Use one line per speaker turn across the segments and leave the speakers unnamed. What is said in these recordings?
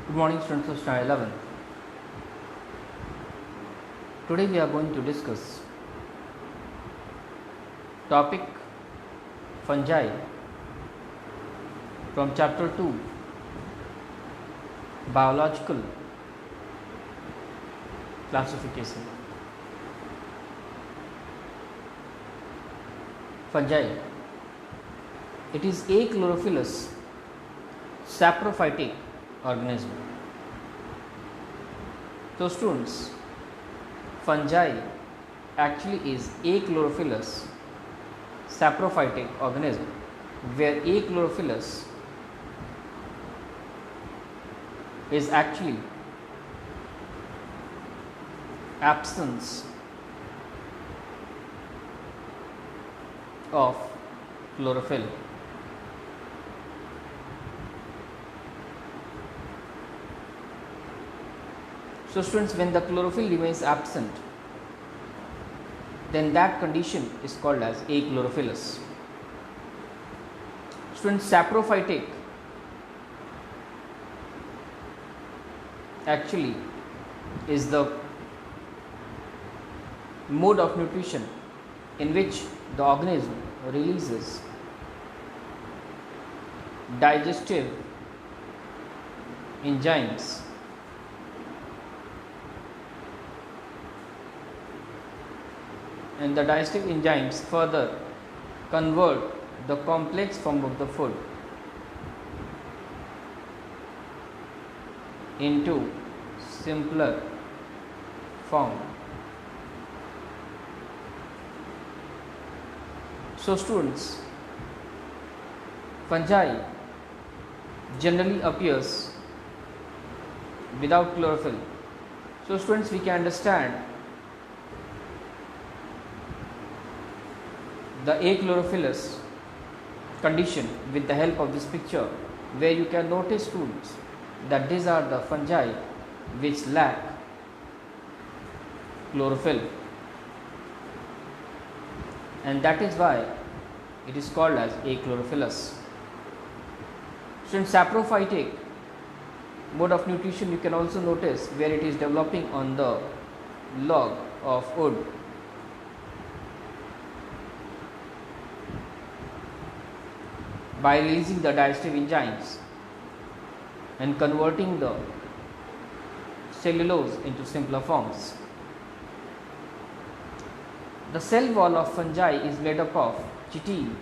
Good morning, students of Standard 11. Today we are going to discuss topic fungi from chapter 2, biological classification. Fungi, it is a chlorophyllous saprophytic organism. So students, fungi actually is a chlorophyllous saprophytic organism, where a chlorophyllous is actually absence of chlorophyll. So students, when the chlorophyll remains absent, then that condition is called as achlorophyllous. Students, saprophytic actually is the mode of nutrition in which the organism releases digestive enzymes and the digestive enzymes further convert the complex form of the food into simpler form. So students, fungi generally appears without chlorophyll. So students, we can understand the achlorophyllous condition with the help of this picture, where you can notice students that these are the fungi which lack chlorophyll, and that is why it is called as achlorophyllous. So in saprophytic mode of nutrition, you can also notice where it is developing on the log of wood. By releasing the digestive enzymes and converting the cellulose into simpler forms. The cell wall of fungi is made up of chitin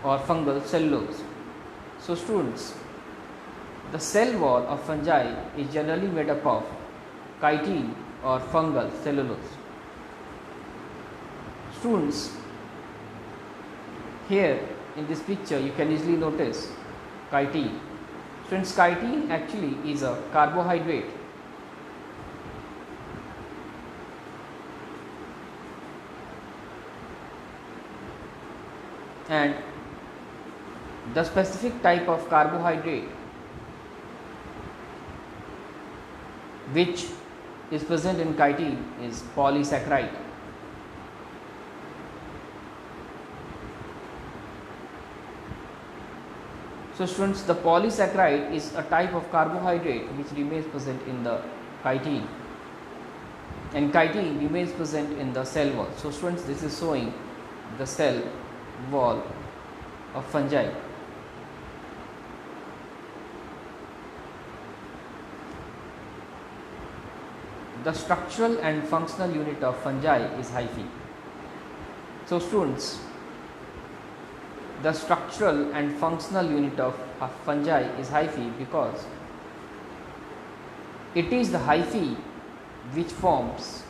or fungal cellulose. So students, the cell wall of fungi is generally made up of chitin or fungal cellulose. Students, here in this picture you can easily notice chitin. Students, chitin actually is a carbohydrate and the specific type of carbohydrate which is present in chitin is polysaccharide. So students, the polysaccharide is a type of carbohydrate which remains present in the chitin, and chitin remains present in the cell wall. So students, this is showing the cell wall of fungi. The structural and functional unit of fungi is hyphae. So students, the structural and functional unit of fungi is hyphae because it is the hyphae which forms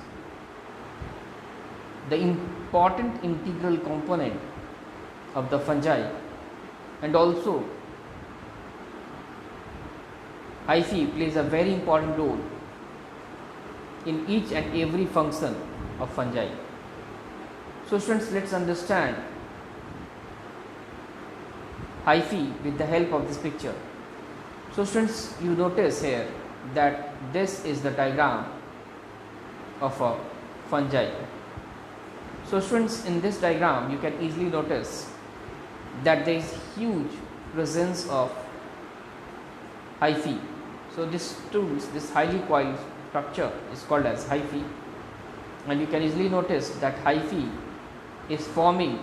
the important integral component of the fungi, and also hyphae plays a very important role in each and every function of fungi. So students, let's understand hyphae with the help of this picture. So students, you notice here that this is the diagram of a fungi. So students, in this diagram you can easily notice that there is huge presence of hyphae. So this highly coiled structure is called as hyphae, and you can easily notice that hyphae is forming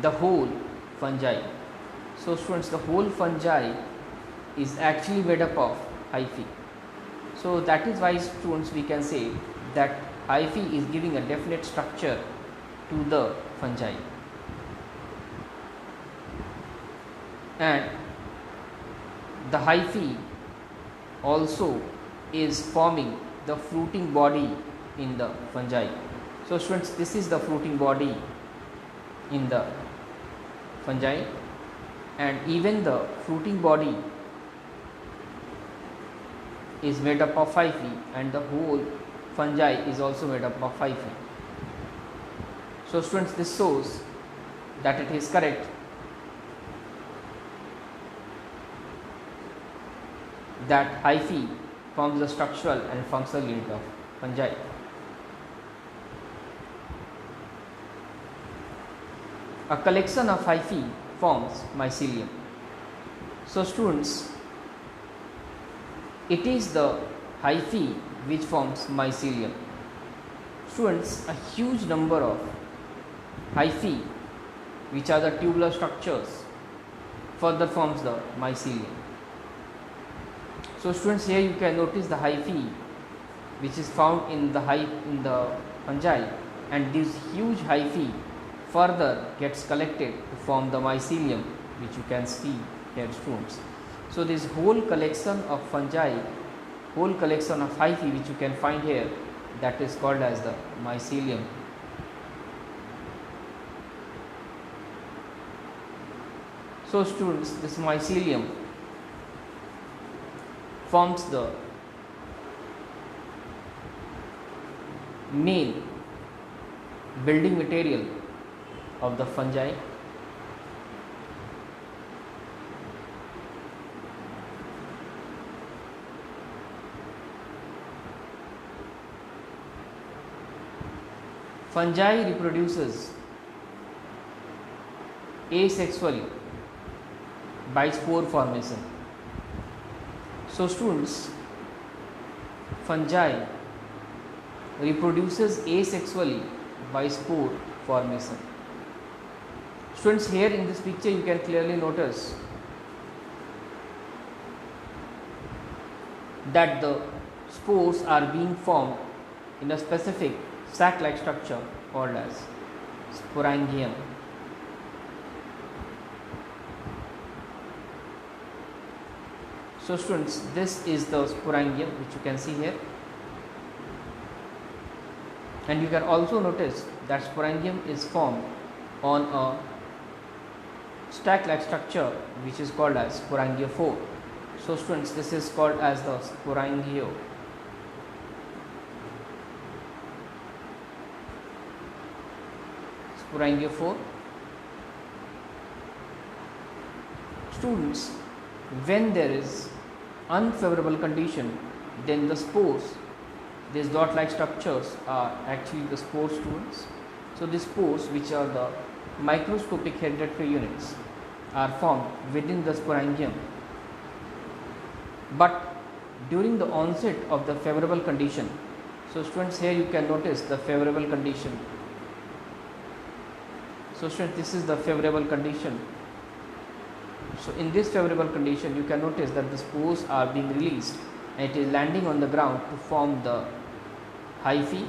the whole fungi. So students, the whole fungi is actually made up of hyphae. So that is why students, we can say that hyphae is giving a definite structure to the fungi. And the hyphae also is forming the fruiting body in the fungi. So students, this is the fruiting body in the fungi, and even the fruiting body is made up of hyphae, and the whole fungi is also made up of hyphae. So students, this shows that it is correct that hyphae forms the structural and functional unit of fungi. A collection of hyphae forms mycelium. So students, it is the hyphae which forms mycelium. Students, a huge number of hyphae, which are the tubular structures, further forms the mycelium. So students, here you can notice the hyphae which is found in the fungi, and this huge hyphae further gets collected to form the mycelium, which you can see here students. So this whole collection of fungi, whole collection of hyphae which you can find here, that is called as the mycelium. So students, this mycelium forms the main building material of the fungi. Fungi reproduces asexually by spore formation. So students, fungi reproduces asexually by spore formation. Students, here in this picture you can clearly notice that the spores are being formed in a specific sac-like structure called as sporangium. So students, this is the sporangium which you can see here, and you can also notice that sporangium is formed on a stack-like structure which is called as sporangiophore. So students, this is called as the sporangiophore. Students, when there is unfavorable condition, then the spores, these dot-like structures, are actually the spore students. So these spores, which are the microscopic hereditary units, are formed within the sporangium. But during the onset of the favorable condition, so students, here you can notice the favorable condition. So students, this is the favorable condition. So in this favorable condition, you can notice that the spores are being released and it is landing on the ground to form the hyphae,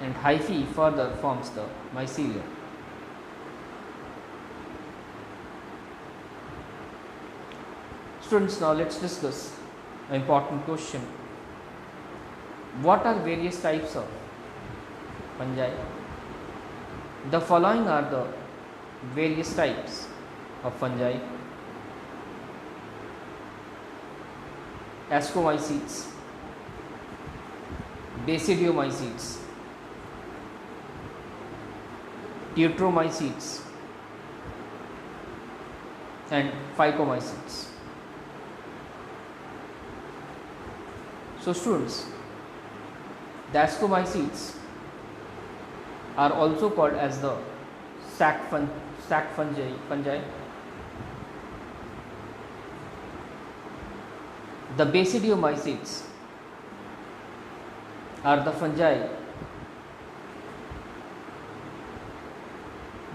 and hyphae further forms the mycelium. Students, now let's discuss an important question. What are various types of fungi? The following are the various types of fungi: ascomycetes, basidiomycetes, deuteromycetes, and phycomycetes. So students, the ascomycetes are also called as the sac stack fungi. The basidiomycetes are the fungi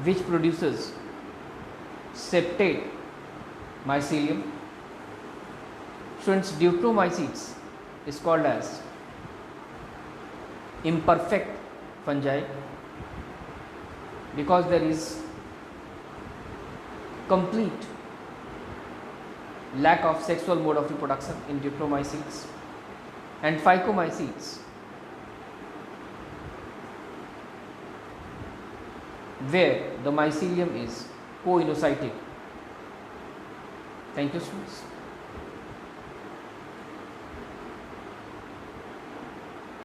which produces septate mycelium. Students, deuteromycetes is called as imperfect fungi because there is complete lack of sexual mode of reproduction in deuteromycetes. And phycomycetes, where the mycelium is coinocytic. Thank you, students.